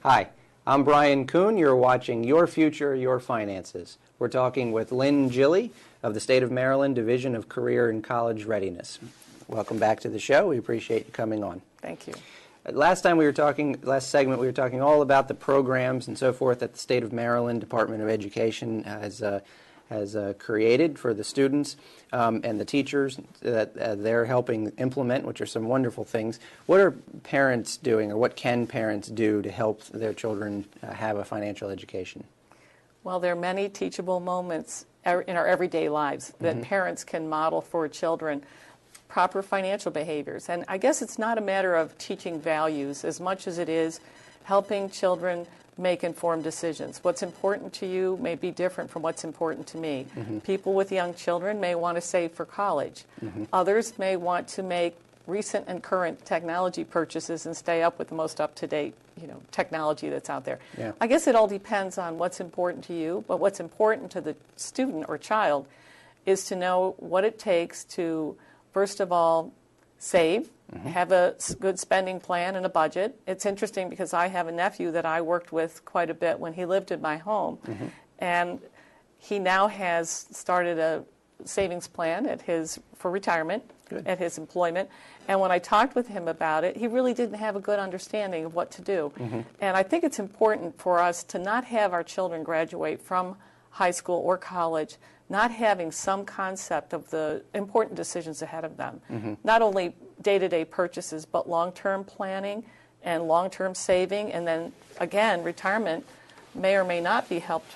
Hi, I'm Brian Kuhn. You're watching Your Future, Your Finances. We're talking with Lynne Gilli of the State of Maryland Division of Career and College Readiness. Welcome back to the show. We appreciate you coming on. Thank you. Last segment, we were talking all about the programs and so forth that the State of Maryland Department of Education has created for the students and the teachers that they're helping implement, which are some wonderful things. What are parents doing, or what can parents do to help their children have a financial education? Well, there are many teachable moments in our everyday lives that parents can model for children. Proper financial behaviors. And I guess it's not a matter of teaching values as much as it is helping children make informed decisions. What's important to you may be different from what's important to me. People with young children may want to save for college. Others may want to make recent and current technology purchases and stay up with the most up-to-date technology that's out there. Yeah. I guess it all depends on what's important to you, but what's important to the student or child is to know what it takes to, first of all, save, have a good spending plan and a budget. It's interesting because I have a nephew that I worked with quite a bit when he lived in my home, and he now has started a savings plan for retirement at his employment. And when I talked with him about it, he really didn't have a good understanding of what to do. And I think it's important for us to not have our children graduate from high school or college not having some concept of the important decisions ahead of them. Not only day-to-day purchases, but long-term planning and long-term saving. And then, again, retirement may or may not be helped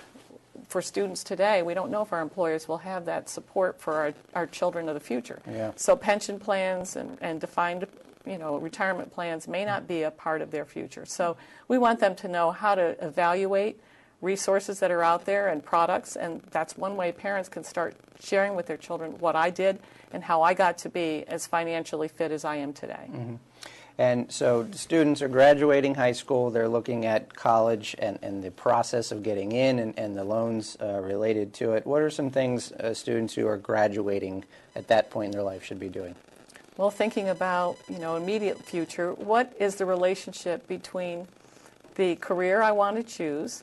for students today. We don't know if our employers will have that support for our children of the future. Yeah. So pension plans and defined retirement plans may not be a part of their future. So we want them to know how to evaluate resources that are out there and products, and that's one way parents can start sharing with their children what I did and how I got to be as financially fit as I am today. And so students are graduating high school, they're looking at college and the process of getting in and the loans related to it. What are some things students who are graduating at that point in their life should be doing? Well, thinking about, immediate future, what is the relationship between the career I want to choose,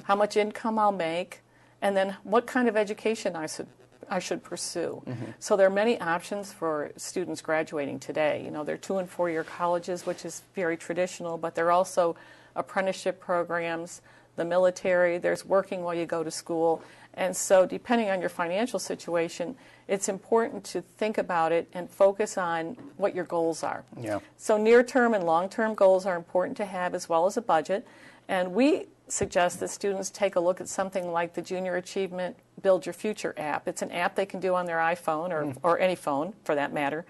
how much income I'll make, and then what kind of education I should pursue. So there are many options for students graduating today. There are 2- and 4-year colleges, which is very traditional, but there are also apprenticeship programs, the military, there's working while you go to school. And so depending on your financial situation, it's important to think about it and focus on what your goals are. Yeah. So near-term and long-term goals are important to have, as well as a budget. And we suggest that students take a look at something like the Junior Achievement Build Your Future app. It's an app they can do on their iPhone or any phone for that matter.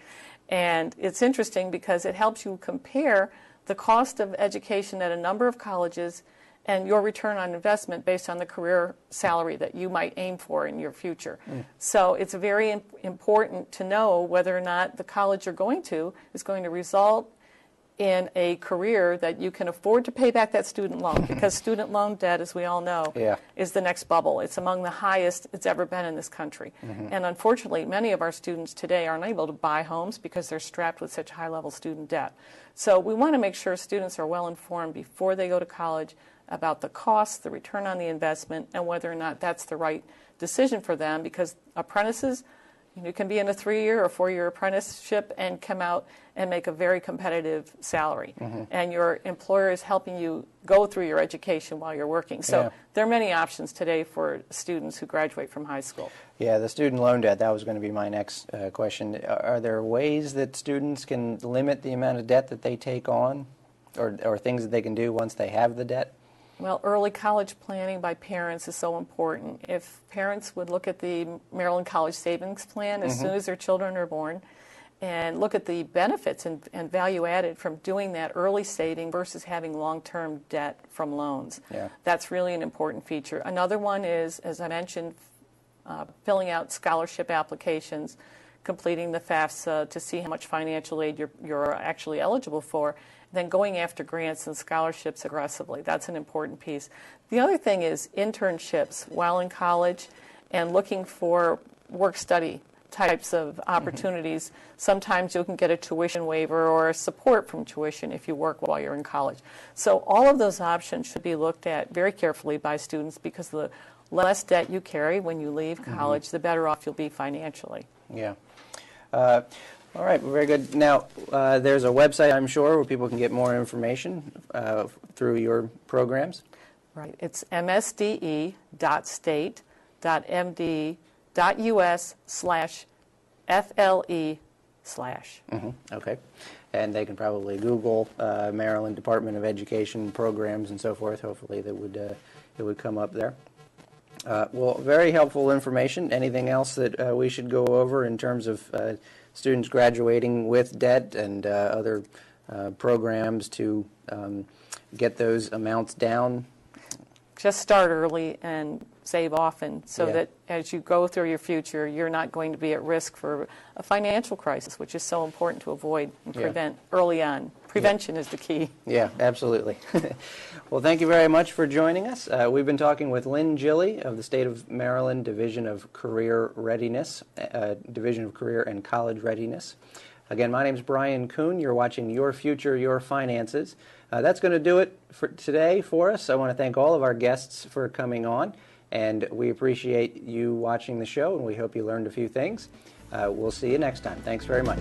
And it's interesting because it helps you compare the cost of education at a number of colleges and your return on investment based on the career salary that you might aim for in your future. So it's very important to know whether or not the college you're going to is going to result in a career that you can afford to pay back that student loan, because student loan debt, as we all know, is the next bubble. It's among the highest it's ever been in this country. And unfortunately, many of our students today are unable to buy homes because they're strapped with such high-level student debt. So we want to make sure students are well informed before they go to college about the cost, the return on the investment, and whether or not that's the right decision for them, because apprentices, you can be in a 3-year or 4-year apprenticeship and come out and make a very competitive salary. And your employer is helping you go through your education while you're working. So there are many options today for students who graduate from high school. Yeah, the student loan debt, that was going to be my next question. Are there ways that students can limit the amount of debt that they take on, or things that they can do once they have the debt? Well, early college planning by parents is so important. If parents would look at the Maryland College Savings Plan as soon as their children are born and look at the benefits and value added from doing that early saving versus having long-term debt from loans, that's really an important feature. Another one is, as I mentioned, filling out scholarship applications, completing the FAFSA to see how much financial aid you're actually eligible for, then going after grants and scholarships aggressively. That's an important piece. The other thing is internships while in college and looking for work-study types of opportunities. Sometimes you can get a tuition waiver or a support from tuition if you work while you're in college. So all of those options should be looked at very carefully by students, because the less debt you carry when you leave college, the better off you'll be financially. Yeah. All right, very good. Now, there's a website, I'm sure, where people can get more information through your programs. Right. It's msde.state.md.us/FLE/. Okay. And they can probably Google Maryland Department of Education programs and so forth. Hopefully that would it would come up there. Well, very helpful information. Anything else that we should go over in terms of students graduating with debt and other programs to get those amounts down? Just start early and save often, so that as you go through your future, you're not going to be at risk for a financial crisis, which is so important to avoid and prevent early on. Prevention is the key. Yeah, absolutely. Well, thank you very much for joining us. We've been talking with Lynne Gilli of the State of Maryland Division of Career Readiness, Division of Career and College Readiness. Again, my name is Brian Kuhn. You're watching Your Future, Your Finances. That's going to do it for today for us. I want to thank all of our guests for coming on, and we appreciate you watching the show, and we hope you learned a few things. We'll see you next time. Thanks very much.